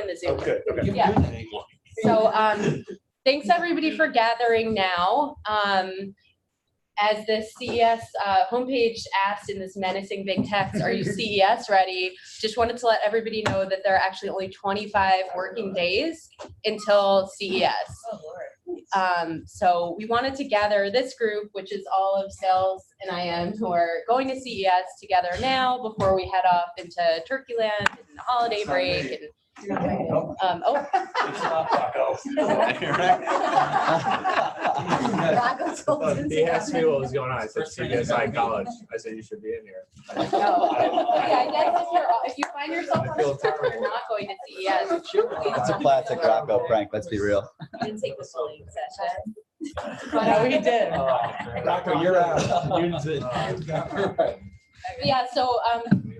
in the Zoom. Okay. Yeah. So thanks everybody for gathering now. As the CES homepage asked in this menacing big text, are you CES ready? Just wanted to let everybody know that there are actually only 25 working days until CES. Oh, Lord. So we wanted to gather this group, which is all of sales and IM who are going to CES together now before we head off into Turkey Land and the holiday break. And It's not He asked me what was going on. I said, CSI College. I said, you should be in here. Yeah, I guess if you find yourself on the trip and not going to CES, It's a classic Rocco prank, let's be real. I didn't take the bullying session. but we did. Rocco, you're out. yeah, so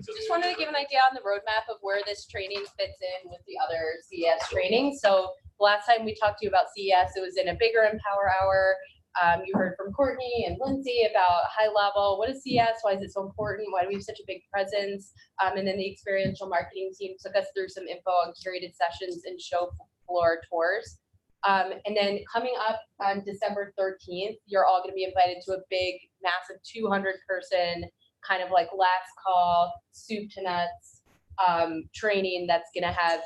just wanted to give an idea on the roadmap of where this training fits in with the other CES trainings. So last time we talked to you about CES, it was in a bigger IMPower hour. You heard from Courtney and Lindsay about high level. What is CES? Why is it so important? Why do we have such a big presence? And then the experiential marketing team took us through some info on curated sessions and show floor tours. And then coming up on December 13th, you're all going to be invited to a big, massive 200-person kind of like last call, soup to nuts training that's going to have,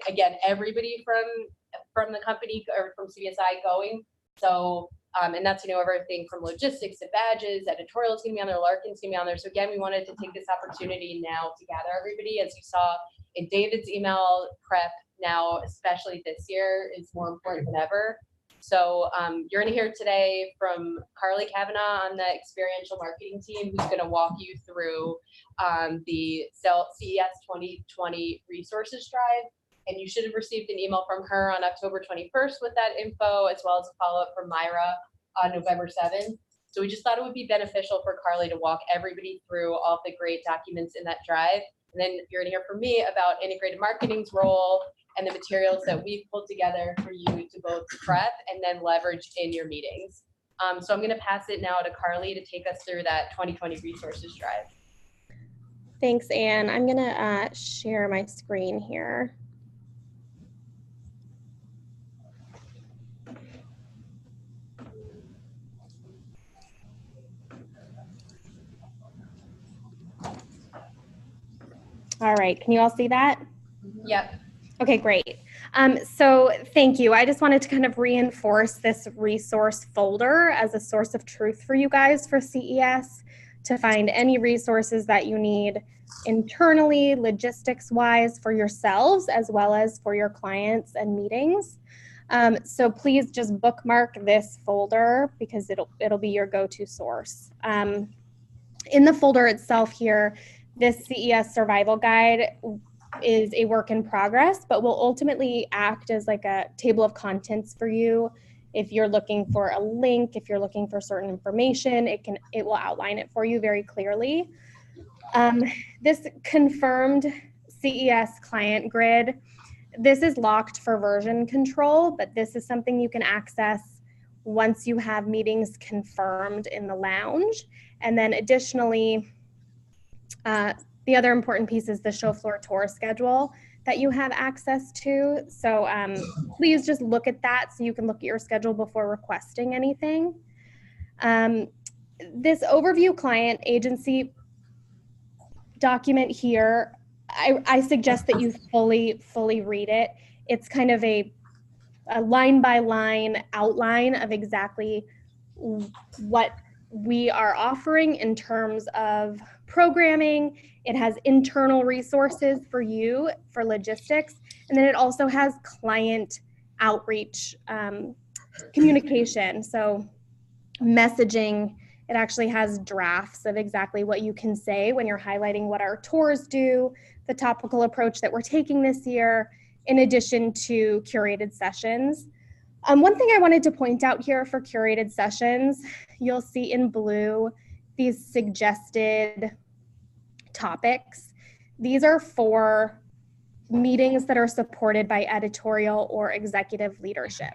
again, everybody from the company or from CSI going. So, and that's, you know, everything from logistics to badges, editorial's going to be on there, Larkin's going to be on there. So again, we wanted to take this opportunity now to gather everybody. As you saw in David's email, prep now, especially this year, is more important than ever. So you're going to hear today from Carly Kavanaugh on the experiential marketing team, who's going to walk you through the CES 2020 resources drive. And you should have received an email from her on October 21st with that info, as well as a follow-up from Myra on November 7th. So we just thought it would be beneficial for Carly to walk everybody through all the great documents in that drive. And then you're going to hear from me about integrated marketing's role and the materials that we've pulled together for you to both prep and then leverage in your meetings. So I'm going to pass it now to Carly to take us through that 2020 resources drive. Thanks, Anne. I'm going to share my screen here. All right, can you all see that? Yep. Okay, great. So thank you. I just wanted to kind of reinforce this resource folder as a source of truth for you guys for CES to find any resources that you need internally, logistics-wise for yourselves, as well as for your clients and meetings. So please just bookmark this folder because it'll be your go-to source. In the folder itself here, this CES survival guide is a work in progress, but will ultimately act as like a table of contents for you. If you're looking for a link, if you're looking for certain information, it will outline it for you very clearly. This confirmed CES client grid, this is locked for version control, but this is something you can access once you have meetings confirmed in the lounge. And then additionally, the other important piece is the show floor tour schedule that you have access to. So please just look at that so you can look at your schedule before requesting anything. This overview client agency document here, I suggest that you fully read it. It's kind of a line by line outline of exactly what we are offering in terms of programming. It has internal resources for you for logistics, and then it also has client outreach communication. So messaging, it actually has drafts of exactly what you can say when you're highlighting what our tours do, the topical approach that we're taking this year, in addition to curated sessions. One thing I wanted to point out here for curated sessions, you'll see in blue these suggested topics. These are for meetings that are supported by editorial or executive leadership.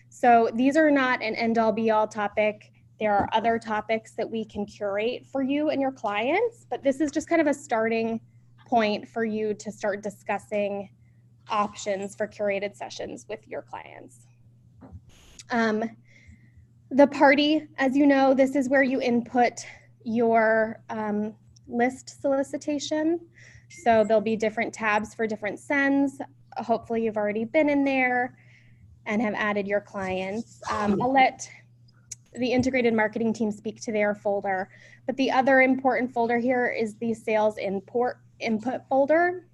So these are not an end-all be-all topic. There are other topics that we can curate for you and your clients, but this is just kind of a starting point for you to start discussing options for curated sessions with your clients. The party, as you know, this is where you input your list solicitation. So there'll be different tabs for different sends. Hopefully you've already been in there and have added your clients. I'll let the integrated marketing team speak to their folder, but the other important folder here is the sales input folder.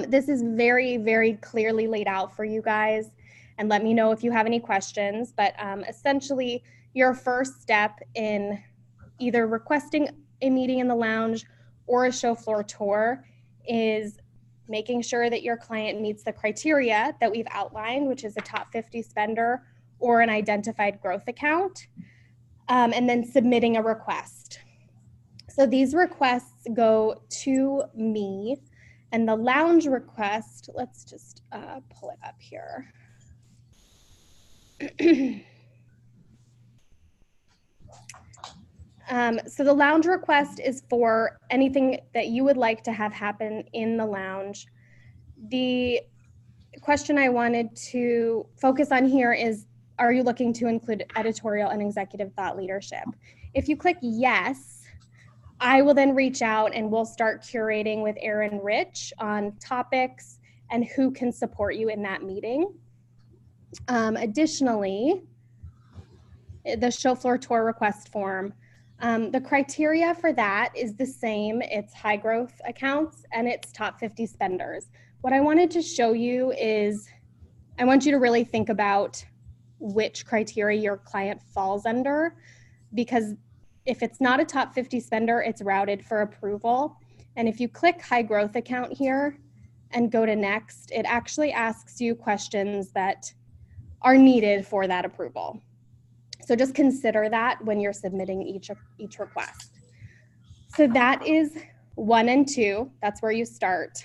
This is very, very clearly laid out for you guys, and let me know if you have any questions, but essentially your first step in either requesting a meeting in the lounge or a show floor tour is making sure that your client meets the criteria that we've outlined, which is a top 50 spender or an identified growth account, and then submitting a request. So these requests go to me, and the lounge request, let's just pull it up here. So the lounge request is for anything that you would like to have happen in the lounge. The question I wanted to focus on here is, are you looking to include editorial and executive thought leadership? If you click yes, I will then reach out and we'll start curating with Erin Rich on topics and who can support you in that meeting. Additionally, the show floor tour request form, the criteria for that is the same. It's high growth accounts and it's top 50 spenders. What I wanted to show you is, I want you to really think about which criteria your client falls under, because if it's not a top 50 spender, it's routed for approval. And if you click high growth account here and go to next, it actually asks you questions that are needed for that approval. So just consider that when you're submitting each request. So that is 1 and 2, that's where you start.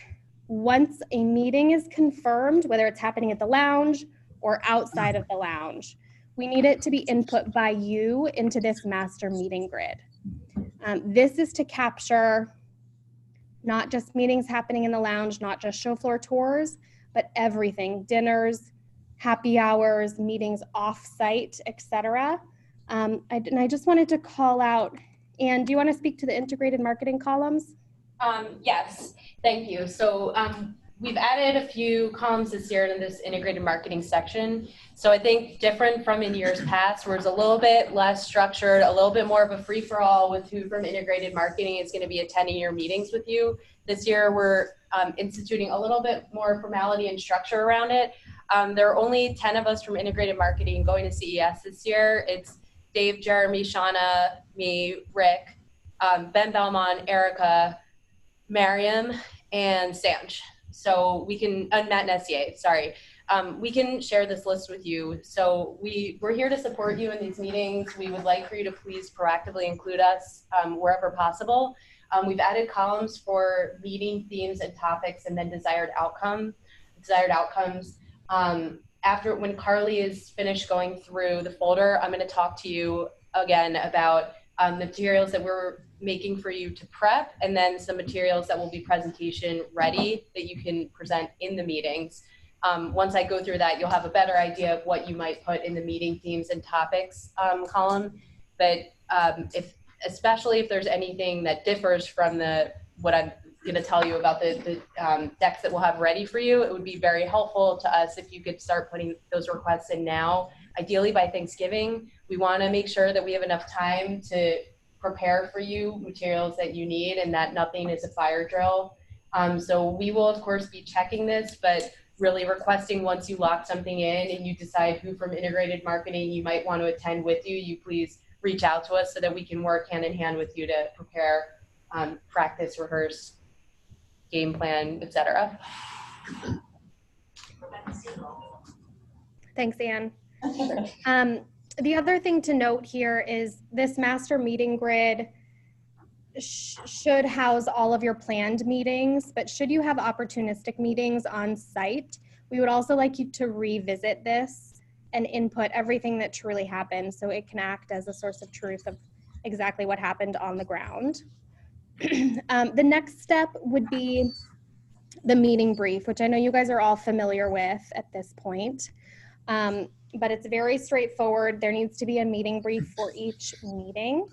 Once a meeting is confirmed, whether it's happening at the lounge or outside of the lounge, we need it to be input by you into this master meeting grid. This is to capture not just meetings happening in the lounge, not just show floor tours, but everything, dinners, happy hours, meetings off-site, etc. And I just wanted to call out, Anne, do you want to speak to the integrated marketing columns? Yes, thank you. So we've added a few columns this year in this integrated marketing section. So I think different from in years past, where it's a little bit less structured, a little bit more of a free-for-all with who from integrated marketing is going to be attending your meetings with you. This year we're instituting a little bit more formality and structure around it. There are only 10 of us from integrated marketing going to CES this year. It's Dave, Jeremy, Shauna, me, Rick, Ben Belmont, Erica, Mariam, and Sanj. So we can, Matt Nessier, sorry. We can share this list with you. So we're here to support you in these meetings. We would like for you to please proactively include us wherever possible. We've added columns for meeting themes and topics, and then desired outcomes. After, when Carly is finished going through the folder, I'm going to talk to you again about the materials that we're making for you to prep, and then some materials that will be presentation ready that you can present in the meetings. Once I go through that, you'll have a better idea of what you might put in the meeting themes and topics column. But especially if there's anything that differs from what I'm going to tell you about the decks that we'll have ready for you, it would be very helpful to us if you could start putting those requests in now, ideally by Thanksgiving. We want to make sure that we have enough time to prepare for you materials that you need and that nothing is a fire drill. So we will of course be checking this, but really requesting once you lock something in and you decide who from integrated marketing you might want to attend with you, you please reach out to us so that we can work hand in hand with you to prepare, practice, rehearse, game plan, etc. Thanks, Anne. The other thing to note here is this master meeting grid should house all of your planned meetings, but should you have opportunistic meetings on site, we would also like you to revisit this and input everything that truly happened so it can act as a source of truth of exactly what happened on the ground. The next step would be the meeting brief, which I know you guys are all familiar with at this point. But it's very straightforward. There needs to be a meeting brief for each meeting.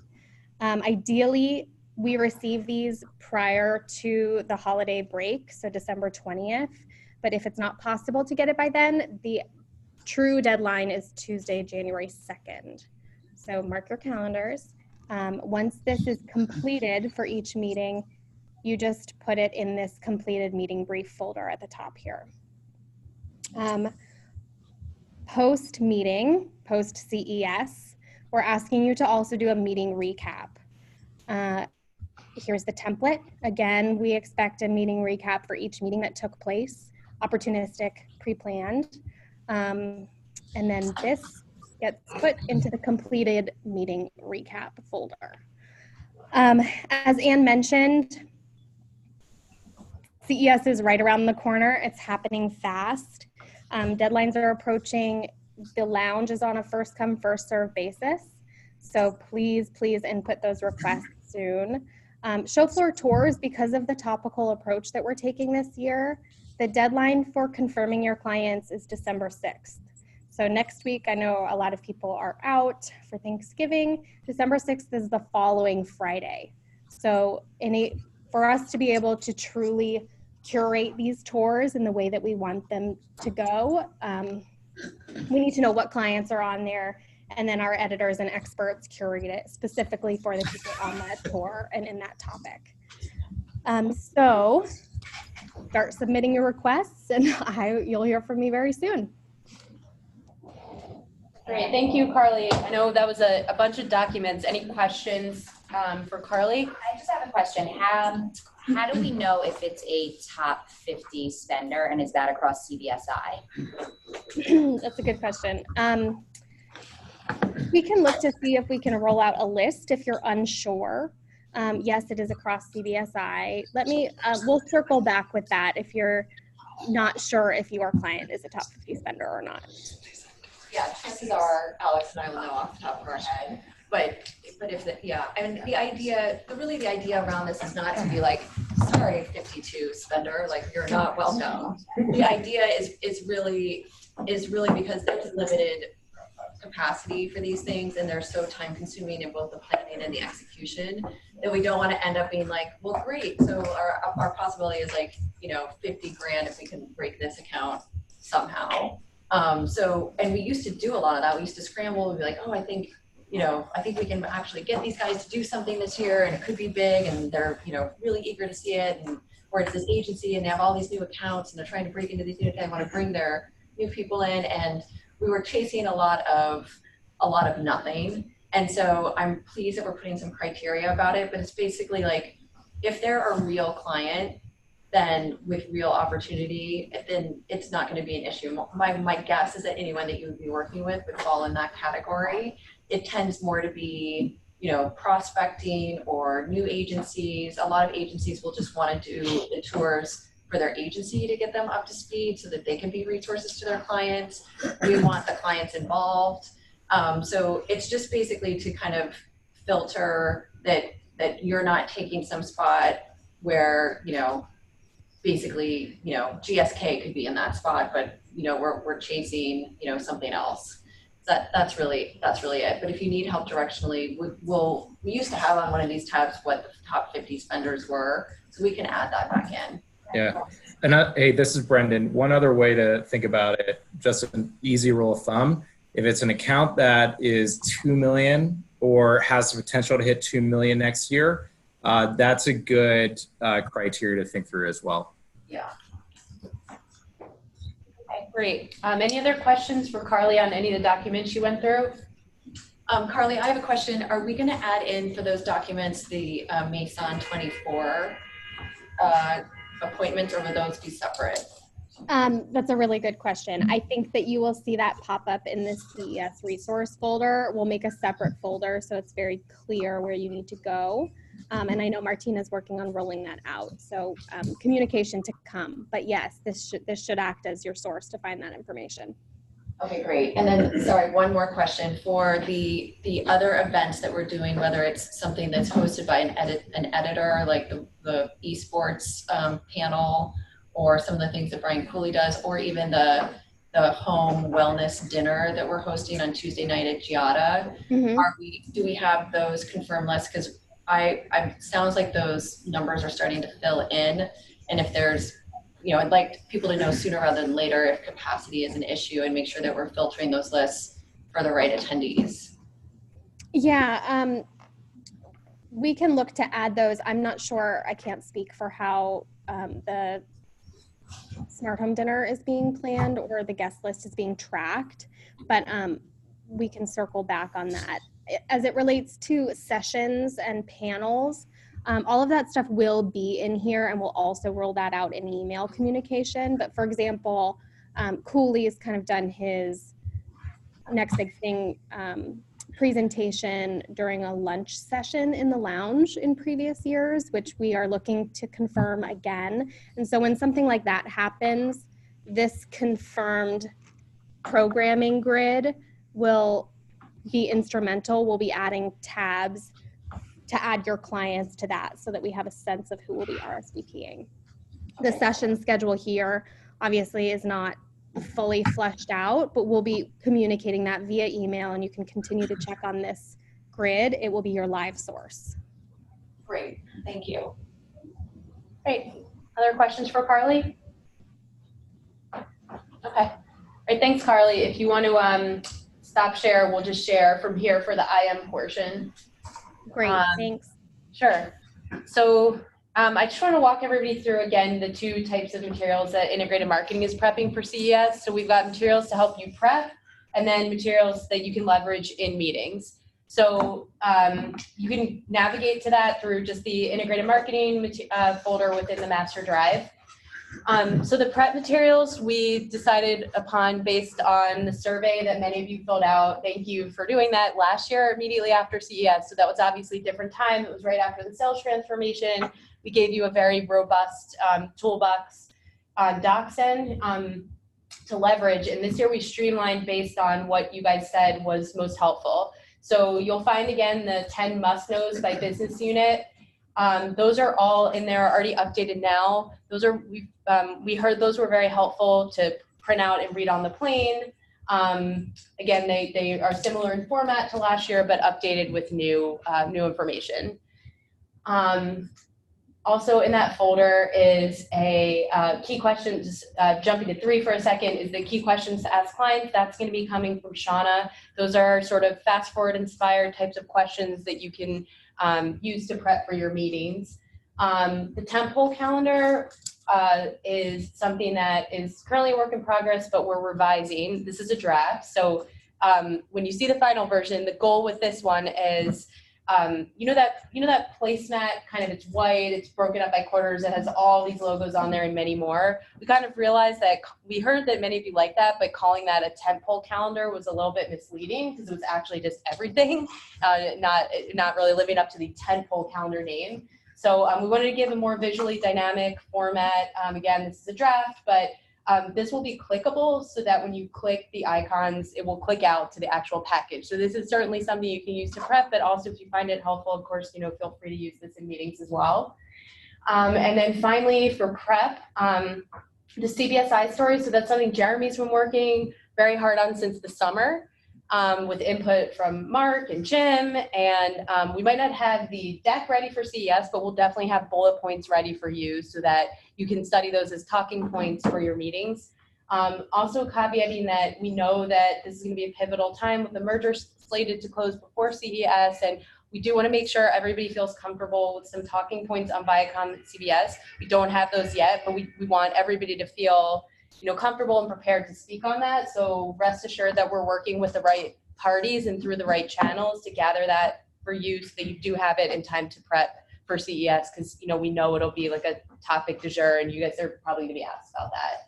Ideally, we receive these prior to the holiday break, so December 20th. But if it's not possible to get it by then, the true deadline is Tuesday, January 2nd. So mark your calendars. Once this is completed for each meeting, you just put it in this completed meeting brief folder at the top here. Post-meeting, post-CES, we're asking you to also do a meeting recap. Here's the template. Again, we expect a meeting recap for each meeting that took place, opportunistic, pre-planned. And then this gets put into the completed meeting recap folder. As Anne mentioned, CES is right around the corner. It's happening fast. Deadlines are approaching. The lounge is on a first come, first serve basis. So please input those requests soon. Show floor tours, because of the topical approach that we're taking this year, the deadline for confirming your clients is December 6th. So next week, I know a lot of people are out for Thanksgiving. December 6th is the following Friday. So for us to be able to truly curate these tours in the way that we want them to go, we need to know what clients are on there, and then our editors and experts curate it specifically for the people on that tour and in that topic. So start submitting your requests, and you'll hear from me very soon. Great, thank you, Carly. I know that was a bunch of documents. Any questions for Carly? I just have a question. How do we know if it's a top 50 spender, and is that across CBSI? That's a good question. We can look to see if we can roll out a list if you're unsure. Yes, it is across CBSI. We'll circle back with that if you're not sure if your client is a top 50 spender or not. Yeah, chances are Alex and I will know off the top of our head. But if the idea around this is not to be like, sorry, 52 spender, like you're not welcome. The idea is really because there's limited capacity for these things, and they're so time consuming in both the planning and the execution that we don't want to end up being like, well, great. So our possibility is like, 50 grand if we can break this account somehow. And we used to do a lot of that. We used to scramble and be like, oh, I think we can actually get these guys to do something this year, and it could be big, and they're, really eager to see it. And or it's this agency and they have all these new accounts and they're trying to break into these new accounts, want to bring their new people in. And we were chasing a lot of nothing. And so I'm pleased that we're putting some criteria about it, but it's basically like, if they're a real client, then with real opportunity, then it's not going to be an issue. My guess is that anyone that you would be working with would fall in that category. It tends more to be, prospecting or new agencies. A lot of agencies will just want to do the tours for their agency to get them up to speed so that they can be resources to their clients. We want the clients involved. So it's just basically to kind of filter that you're not taking some spot where, basically, GSK could be in that spot, but we're chasing, something else. That's really it. But if you need help directionally, we used to have on one of these tabs what the top 50 spenders were, so we can add that back in. Yeah, and hey, this is Brendan. One other way to think about it, just an easy rule of thumb: if it's an account that is 2 million or has the potential to hit 2 million next year, that's a good criteria to think through as well. Yeah. Okay, great. Any other questions for Carly on any of the documents you went through? Carly, I have a question. Are we going to add in for those documents the Mason 24 appointments, or will those be separate? That's a really good question. I think that you will see that pop up in this CES resource folder. We'll make a separate folder so it's very clear where you need to go. And I know Martina's working on rolling that out. So communication to come. But yes, this should act as your source to find that information. Okay, great. And then, sorry, one more question for the other events that we're doing, whether it's something that's hosted by an editor, like the esports panel, or some of the things that Brian Cooley does, or even the home wellness dinner that we're hosting on Tuesday night at Giada. Mhm. Do we have those confirmed lists? Because I sounds like those numbers are starting to fill in. And if there's, I'd like people to know sooner rather than later if capacity is an issue, and make sure that we're filtering those lists for the right attendees. Yeah, we can look to add those. I'm not sure, I can't speak for how the smart home dinner is being planned or the guest list is being tracked, but we can circle back on that. As it relates to sessions and panels, all of that stuff will be in here, and we'll also roll that out in email communication. But for example, Cooley's kind of done his next big thing presentation during a lunch session in the lounge in previous years, which we are looking to confirm again. And so when something like that happens, this confirmed programming grid will be instrumental. We'll be adding tabs to add your clients to that so that we have a sense of who will be RSVPing. The session schedule here obviously is not fully fleshed out, but we'll be communicating that via email, and you can continue to check on this grid. It will be your live source. Great, thank you. Great. Other questions for Carly? Okay. All right, thanks, Carly. If you want to stop share, we'll just share from here for the IM portion. Great, thanks. Sure. So I just want to walk everybody through again the two types of materials that integrated marketing is prepping for CES. So we've got materials to help you prep, and then materials that you can leverage in meetings. So you can navigate to that through just the integrated marketing folder within the master drive. So the prep materials we decided upon based on the survey that many of you filled out. Thank you for doing that last year immediately after CES. So that was obviously a different time. It was right after the sales transformation. We gave you a very robust toolbox on DocSend to leverage. And this year we streamlined based on what you guys said was most helpful. So you'll find again the 10 must-knows by business unit. Those are all in there, already updated now. Those are, we heard those were very helpful to print out and read on the plane. Again, they are similar in format to last year, but updated with new information. Also in that folder is a key question, just jumping to 3 for a second, is the key questions to ask clients. That's going to be coming from Shauna. Those are sort of fast forward inspired types of questions that you can use to prep for your meetings. The template calendar is something that is currently a work in progress, but we're revising. This is a draft. So when you see the final version, the goal with this one is, you know that placemat, kind of, it's white, it's broken up by quarters, it has all these logos on there and many more. We kind of realized that we heard that many of you like that, but calling that a tentpole calendar was a little bit misleading because it was actually just everything, not really living up to the tentpole calendar name. So we wanted to give a more visually dynamic format. Again, this is a draft, but this will be clickable so that when you click the icons, it will click out to the actual package. So this is certainly something you can use to prep, but also if you find it helpful, of course, feel free to use this in meetings as well. And then finally for prep, the CBSI story. So that's something Jeremy's been working very hard on since the summer. With input from Mark and Jim, and we might not have the deck ready for CES, but we'll definitely have bullet points ready for you so that you can study those as talking points for your meetings. Also caveating that we know that this is going to be a pivotal time with the merger slated to close before CES, and we do want to make sure everybody feels comfortable with some talking points on Viacom and CBS. We don't have those yet, but we want everybody to feel comfortable and prepared to speak on that. So rest assured that we're working with the right parties and through the right channels to gather that for you so that you do have it in time to prep for CES, because we know it'll be like a topic du jour and you guys are probably going to be asked about that.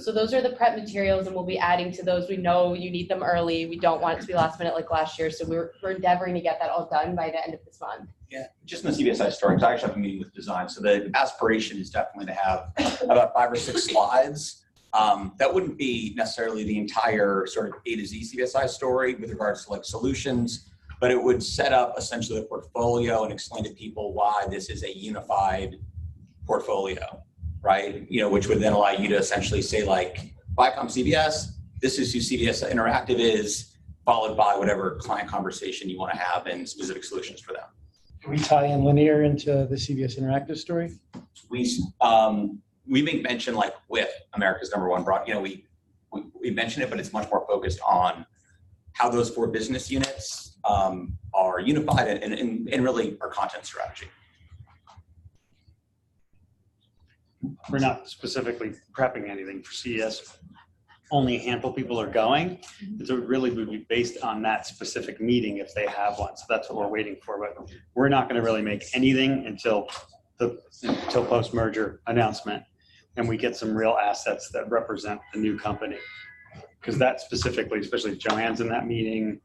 So those are the prep materials, and we'll be adding to those. We know you need them early. We don't want it to be last minute like last year, so we're endeavoring to get that all done by the end of this month. Yeah, just in the CBSI story, because I actually have a meeting with design. So the aspiration is definitely to have about 5 or 6 slides. That wouldn't be necessarily the entire sort of A to Z CBSI story with regards to like solutions, but it would set up essentially the portfolio and explain to people why this is a unified portfolio. right? Which would then allow you to essentially say like, Viacom CBS, this is who CBS Interactive is, followed by whatever client conversation you want to have and specific solutions for them. Can we tie in linear into the CBS Interactive story? We make mention like with America's #1 broad, we mention it, but it's much more focused on how those 4 business units are unified and really our content strategy. We're not specifically prepping anything for CES. Only a handful of people are going. And so it really would be based on that specific meeting if they have one. So that's what we're waiting for. But we're not going to really make anything until post-merger announcement. And we get some real assets that represent the new company. Because that specifically, especially if Joanne's in that meeting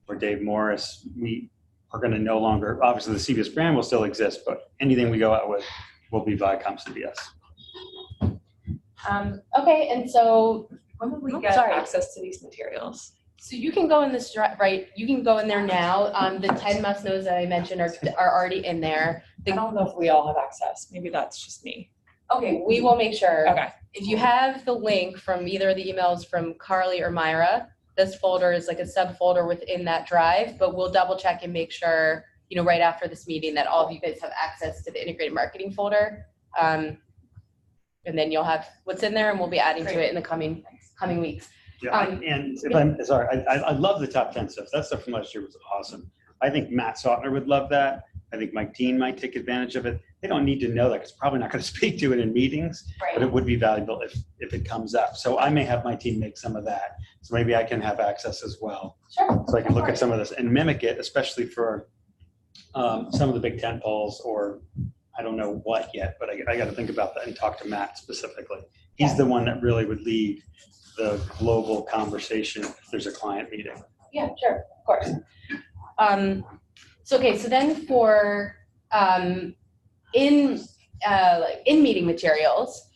or Dave Morris, we are going to no longer, obviously the CBS brand will still exist, but anything we go out with will be Viacom CBS. Okay, and so When will we get access to these materials? So you can go in this, right, you can go in there now. The 10 must-knows that I mentioned are already in there. I don't know if we all have access. Maybe that's just me. Okay, we will make sure. Okay. If you have the link from either of the emails from Carly or Myra, this folder is like a subfolder within that drive, but we'll double check and make sure, right after this meeting that all of you guys have access to the integrated marketing folder. And then you'll have what's in there and we'll be adding to it in the coming weeks. Yeah, and if I'm sorry, I love the top 10 stuff. That stuff from last year was awesome. I think Matt Sautner would love that. I think Mike Dean might take advantage of it. They don't need to know that because probably not going to speak to it in meetings, but it would be valuable if it comes up. So I may have my team make some of that. So maybe I can have access as well. Sure. So I can look at some of this and mimic it, especially for some of the big tent poles or I don't know what yet, but I got to think about that and talk to Matt specifically. He's the one that really would lead the global conversation if there's a client meeting. Yeah, sure, of course. So then for in meeting materials,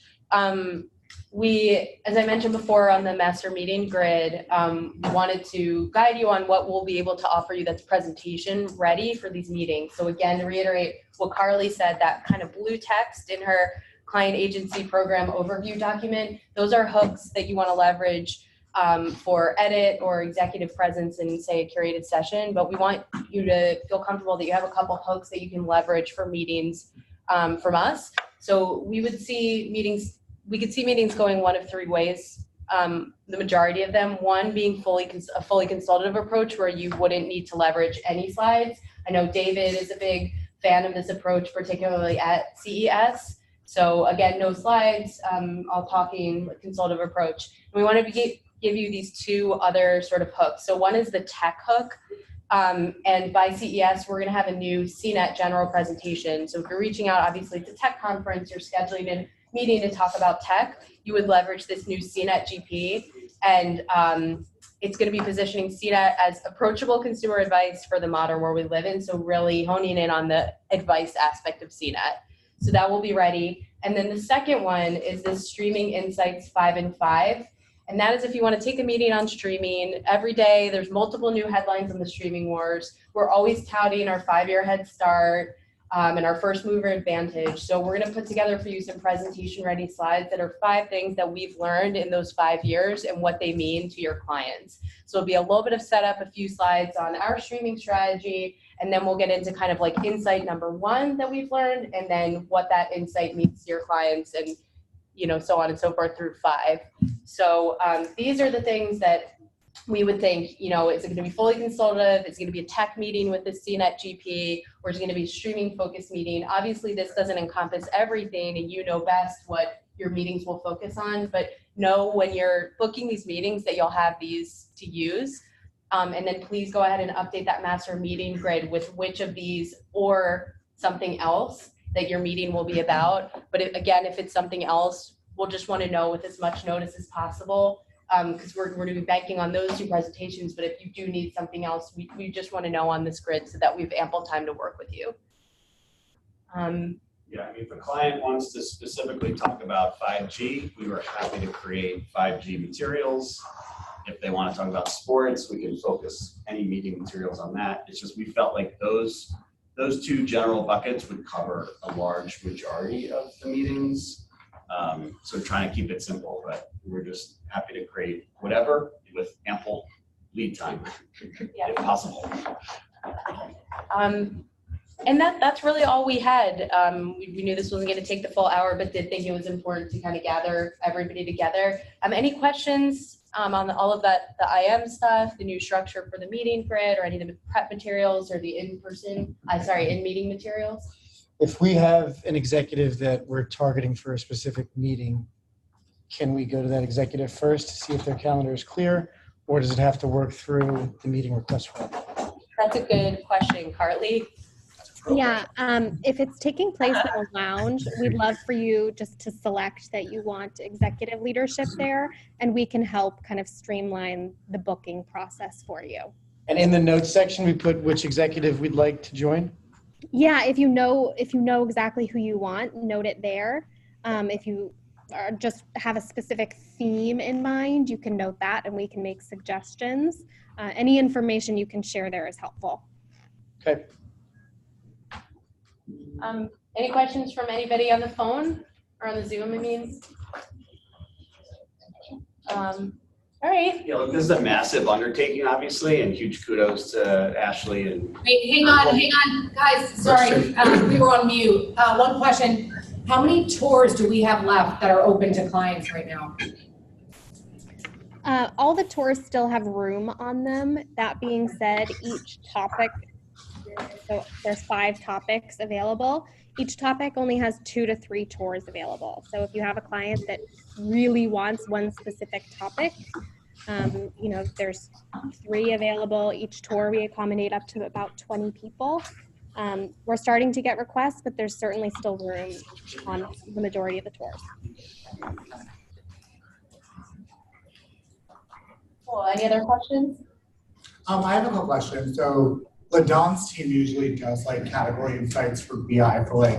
we, as I mentioned before on the master meeting grid, wanted to guide you on what we'll be able to offer you that's presentation ready for these meetings. So again, to reiterate what Carly said, that kind of blue text in her client agency program overview document, those are hooks that you want to leverage for edit or executive presence in, say, a curated session. But we want you to feel comfortable that you have a couple hooks that you can leverage for meetings from us. So we could see meetings going one of 3 ways. The majority of them, one being a fully consultative approach where you wouldn't need to leverage any slides. I know David is a big fan of this approach, particularly at CES. So again, no slides, all talking, consultative approach. We wanted to give you these 2 other sort of hooks. So one is the tech hook. And by CES, we're going to have a new CNET general presentation. So if you're reaching out, obviously, to tech conference, you're scheduling a meeting to talk about tech, you would leverage this new CNET GP. And it's going to be positioning CNET as approachable consumer advice for the modern world we live in. So really honing in on the advice aspect of CNET. So that will be ready. And then the second one is this Streaming Insights 5 and 5. And that is if you want to take a meeting on streaming. Every day there's multiple new headlines on the streaming wars. We're always touting our 5-year head start and our first mover advantage. So we're going to put together for you some presentation ready slides that are 5 things that we've learned in those 5 years and what they mean to your clients. So it'll be a little bit of setup, a few slides on our streaming strategy, and then we'll get into kind of like insight number 1 that we've learned, and then what that insight means to your clients, and so on and so forth through 5. So these are the things that we would think, is it going to be fully consultative? It's going to be a tech meeting with the CNET GP, or is it going to be a streaming focused meeting? Obviously, this doesn't encompass everything, and you know best what your meetings will focus on, but know when you're booking these meetings that you'll have these to use. And then please go ahead and update that master meeting grid with which of these or something else that your meeting will be about. But again, if it's something else, we'll just want to know with as much notice as possible, because we're going to be banking on those 2 presentations. But if you do need something else, we just want to know on this grid so that we have ample time to work with you. Yeah, if a client wants to specifically talk about 5G, we were happy to create 5G materials. If they want to talk about sports, we can focus any meeting materials on that. It's just we felt like those 2 general buckets would cover a large majority of the meetings. So trying to keep it simple, but we're just happy to create whatever with ample lead time, if possible. And that's really all we had. We knew this wasn't going to take the full hour, but did think it was important to kind of gather everybody together. Any questions on all of that, the IM stuff, the new structure for the meeting grid, or any of the prep materials, or the in-meeting materials? If we have an executive that we're targeting for a specific meeting, can we go to that executive first to see if their calendar is clear, or does it have to work through the meeting request form? That's a good question, Carly. Yeah, if it's taking place in a lounge, we'd love for you just to select that you want executive leadership there, and we can help kind of streamline the booking process for you. And in the notes section, we put which executive we'd like to join? Yeah, if you know exactly who you want, note it there. If you just have a specific theme in mind, you can note that and we can make suggestions. Any information you can share there is helpful. Okay. Any questions from anybody on the phone or on the Zoom, I mean? All right. You know, this is a massive undertaking, obviously, and huge kudos to Ashley and. Wait, hang on, guys, sorry, we were on mute. One question, how many tours do we have left that are open to clients right now? All the tours still have room on them. That being said, each topic, so there's 5 topics available. Each topic only has 2 to 3 tours available. So if you have a client that really wants one specific topic, you know, there's 3 available. Each tour we accommodate up to about 20 people. We're starting to get requests, but there's certainly still room on the majority of the tours. Cool. Any other questions? I have a couple questions. So LaDon's team usually does like category insights for BI for like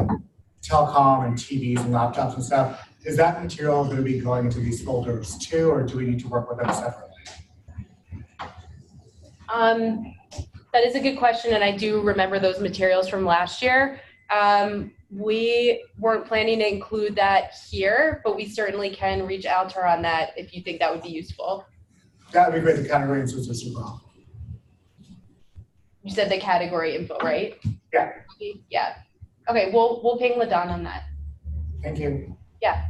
telecom and TVs and laptops and stuff. Is that material going to be going into these folders too, or do we need to work with them separately? That is a good question, and I do remember those materials from last year. We weren't planning to include that here, but we certainly can reach out to her on that if you think that would be useful. That would be great. The category insights are super helpful. You said the category info, right? Yeah. Yeah. Okay, we'll ping LaDon on that. Thank you. Yeah.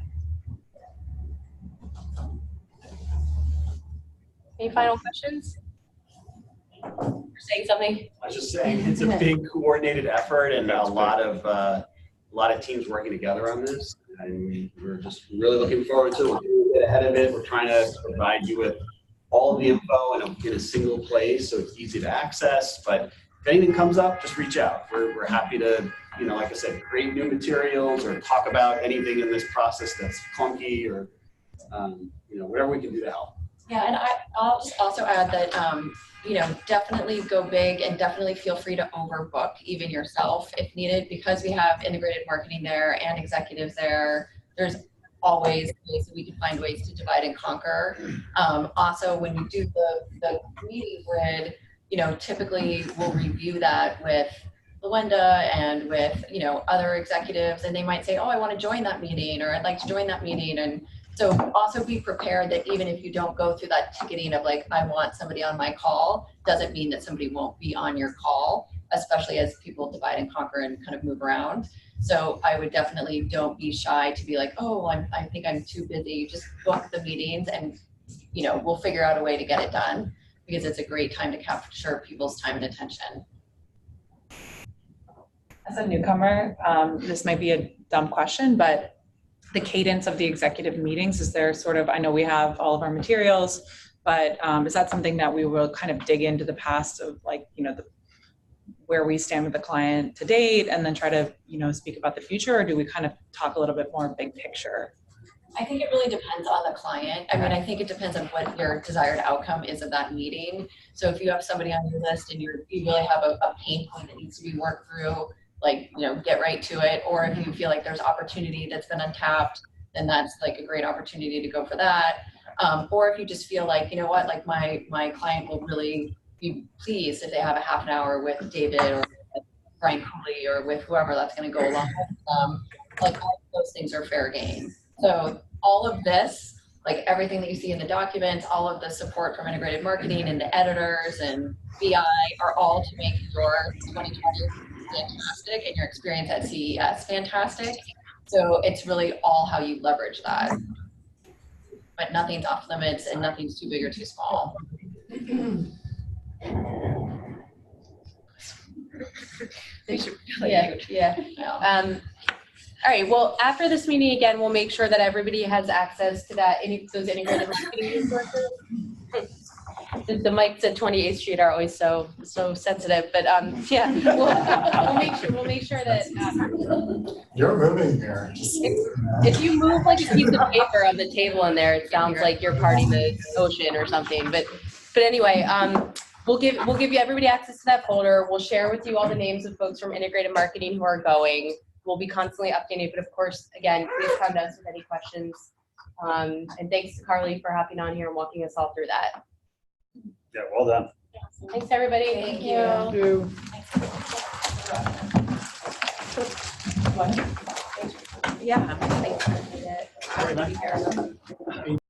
Any final questions? You're saying something? I was just saying, it's a big coordinated effort and a lot of teams working together on this. And we're just really looking forward to it. We're going to get ahead of it. We're trying to provide you with all of the info in a single place so it's easy to access. But if anything comes up, just reach out. We're happy to, you know, like I said, create new materials or talk about anything in this process that's clunky or, you know, whatever we can do to help. Yeah, and I'll just also add that, you know, definitely go big and definitely feel free to overbook even yourself if needed, because we have integrated marketing there and executives there. There's always ways that we can find ways to divide and conquer. Also, when you do the meeting grid, you know, typically we'll review that with Luenda and with, you know, other executives, and they might say, oh, I want to join that meeting, or I'd like to join that meeting. And so also be prepared that even if you don't go through that ticketing of like, I want somebody on my call, doesn't mean that somebody won't be on your call, especially as people divide and conquer and kind of move around. So I would definitely don't be shy to be like, oh, I think I'm too busy. Just book the meetings and, you know, we'll figure out a way to get it done, because it's a great time to capture people's time and attention. As a newcomer, this might be a dumb question, but the cadence of the executive meetings, is there sort of, I know we have all of our materials, but is that something that we will kind of dig into the past of, like, you know, where we stand with the client to date and then try to, you know, speak about the future, or do we kind of talk a little bit more big picture? I think it really depends on the client. I mean, I think it depends on what your desired outcome is of that meeting. So if you have somebody on your list and you really have a pain point that needs to be worked through, like, you know, get right to it. Or if you feel like there's opportunity that's been untapped, then that's like a great opportunity to go for that. Or if you just feel like, you know what, like my client will really be pleased if they have a half an hour with David or with Brian Cooley or with whoever that's going to go along with them. Like, all of those things are fair game. So all of this, like everything that you see in the documents, all of the support from integrated marketing and the editors and BI are all to make your 2020 fantastic and your experience at CES fantastic. So it's really all how you leverage that. But nothing's off limits and nothing's too big or too small. Yeah. All right, well, after this meeting, again, we'll make sure that everybody has access to that, those integrated marketing resources. The mics at 28th Street are always so sensitive, but yeah, we'll make sure that You're moving here. if you move like a piece of paper on the table in there, it sounds like you're parting the ocean or something. But anyway, we'll give you everybody access to that folder. We'll share with you all the names of folks from integrated marketing who are going. We'll be constantly updating, but of course, again, please come to us with any questions. And thanks to Carly for hopping on here and walking us all through that. Yeah, well done. Thanks, everybody. Thank you. Yeah. Thanks for doing it.